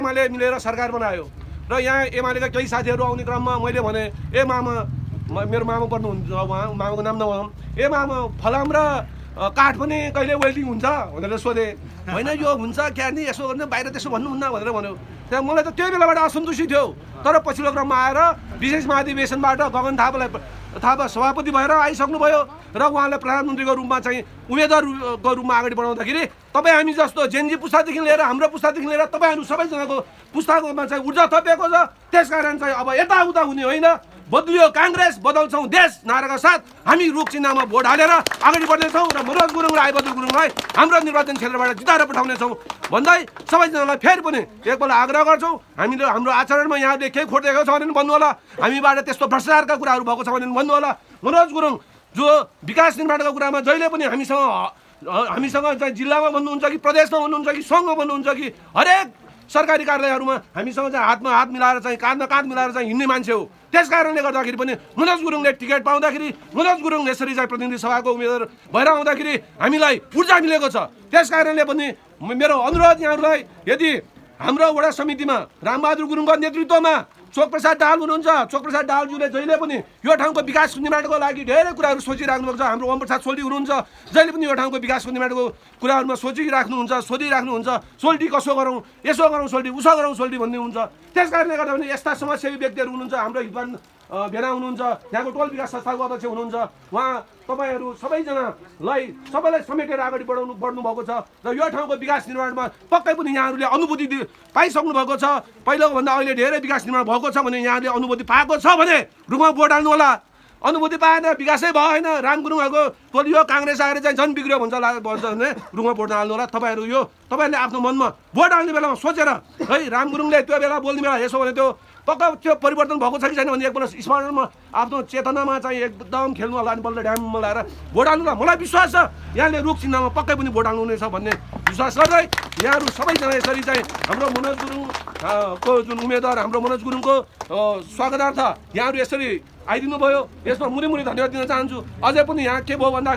एमाले मिलेर सरकार बनायो र यहाँ एमालेका केही साथीहरू आउने क्रममा मैले भने ए मामा मेरो मामा पर्नुहुन्छ उहाँ मामाको नाम नभनौँ ए मामा फलाम र काठ पनि कहिले वेल्डिङ हुन्छ भनेर सोधे होइन यो हुन्छ क्या नि यसो गर्ने बाहिर त्यसो भन्नुहुन्न भनेर भन्यो त्यहाँ मलाई त त्यही बेलाबाट असन्तुष्टि थियो तर पछिल्लो क्रममा आएर विशेष महाधिवेशनबाट गगन थापा सभापति भएर आइसक्नुभयो र उहाँलाई प्रधानमन्त्रीको रूपमा चाहिँ उम्मेदवारको रूपमा अगाडि बढाउँदाखेरि तपाईँ हामी जस्तो जेनजी पुस्तादेखि लिएर हाम्रो पुस्तादेखि लिएर तपाईँहरू सबैजनाको पुस्ताकोमा चाहिँ ऊर्जा थपिएको छ त्यसकारण चाहिँ अब यताउता हुने होइन बदलियो काङ्ग्रेस बदल्छौँ देश नाराका साथ हामी रुख चिन्हमा भोट हालेर अगाडि बढ्नेछौँ र मनोज गुरुङ र आइबहादुर गुरुङलाई हाम्रो निर्वाचन क्षेत्रबाट जिताएर पठाउनेछौँ भन्दै सबैजनालाई फेरि पनि एकपल्ट आग्रह गर्छौँ हामीले हाम्रो आचरणमा यहाँले केही खोटेको छ भने भन्नु होला हामीबाट त्यस्तो भ्रष्टाचारका कुराहरू भएको छ भने भन्नु होला मनोज गुरुङ जो विकास निर्माणका कुरामा जहिले पनि हामीसँग चाहिँ जिल्लामा भन्नुहुन्छ कि प्रदेशमा भन्नुहुन्छ कि सङ्घमा भन्नुहुन्छ कि हरेक सरकारी कार्यालयहरूमा हामीसँग चाहिँ हातमा हात मिलाएर चाहिँ काँधमा काँध मिलाएर चाहिँ हिँड्ने मान्छे हो त्यस कारणले गर्दाखेरि पनि मनोज गुरुङले टिकट पाउँदाखेरि मनोज गुरुङ यसरी चाहिँ प्रतिनिधि सभाको उम्मेदवार भएर आउँदाखेरि हामीलाई ऊर्जा मिलेको छ त्यस कारणले पनि मेरो अनुरोध यहाँहरूलाई यदि हाम्रो वडा समितिमा रामबहादुर गुरुङको नेतृत्वमा चोकप्रसाद दाहाल हुनुहुन्छ चोकप्रसाद दाहालज्यूले जहिले पनि यो ठाउँको विकास निर्माणको लागि धेरै कुराहरू सोचिराख्नु भएको छ हाम्रो ओमप्रसाद सोल्टी हुनुहुन्छ जहिले पनि यो ठाउँको विकासको निर्माणको कुराहरूमा सोचिराख्नुहुन्छ सोधिराख्नुहुन्छ सोल्टी कसो गरौँ यसो गरौँ सोल्टी उसो गरौँ सोल्टी भन्ने हुन्छ त्यस कारणले गर्दा पनि यस्ता समाजसेवी व्यक्तिहरू हुनुहुन्छ हाम्रो हितवान भेना हुनुहुन्छ यहाँको टोल विकास संस्थाको अध्यक्ष हुनुहुन्छ उहाँ तपाईँहरू सबैजनालाई सबैलाई समेटेर अगाडि बढ्नु भएको छ र यो ठाउँको विकास निर्माणमा पक्कै पनि यहाँहरूले अनुभूति पाइसक्नु भएको छ पहिलाको भन्दा अहिले धेरै विकास निर्माण भएको छ भने यहाँले अनुभूति पाएको छ भने रुखमा भोट हाल्नु होला अनुभूति पाएन विकासै भएन राम गुरुङहरूको टोलियो काङ्ग्रेस आएर चाहिँ झन् बिग्रियो भन्छ भने रुखमा भोट हाल्नु होला तपाईँहरूले आफ्नो मनमा भोट हाल्ने बेलामा सोचेर है राम गुरुङले त्यो बेला बोल्ने बेला यसो भने त्यो पक्का त्यो परिवर्तन भएको छ कि छैन भने एकपल्ट स्मरणमा आफ्नो चेतनामा चाहिँ एकदम खेल्नु होला अनि बल्ल ड्याममा लगाएर भोट हाल्नु होला मलाई विश्वास छ यहाँले रुख चिन्हमा पक्कै पनि भोट हाल्नुहुनेछ भन्ने विश्वास गर्दै यहाँहरू सबैजना यसरी चाहिँ हाम्रो मनोज गुरुङको जुन उम्मेदवार हाम्रो मनोज गुरुङको स्वागतार्थ यहाँहरू यसरी आइदिनु भयो यसमा मुरी धन्यवाद दिन चाहन्छु अझै पनि यहाँ के भयो भन्दाखेरि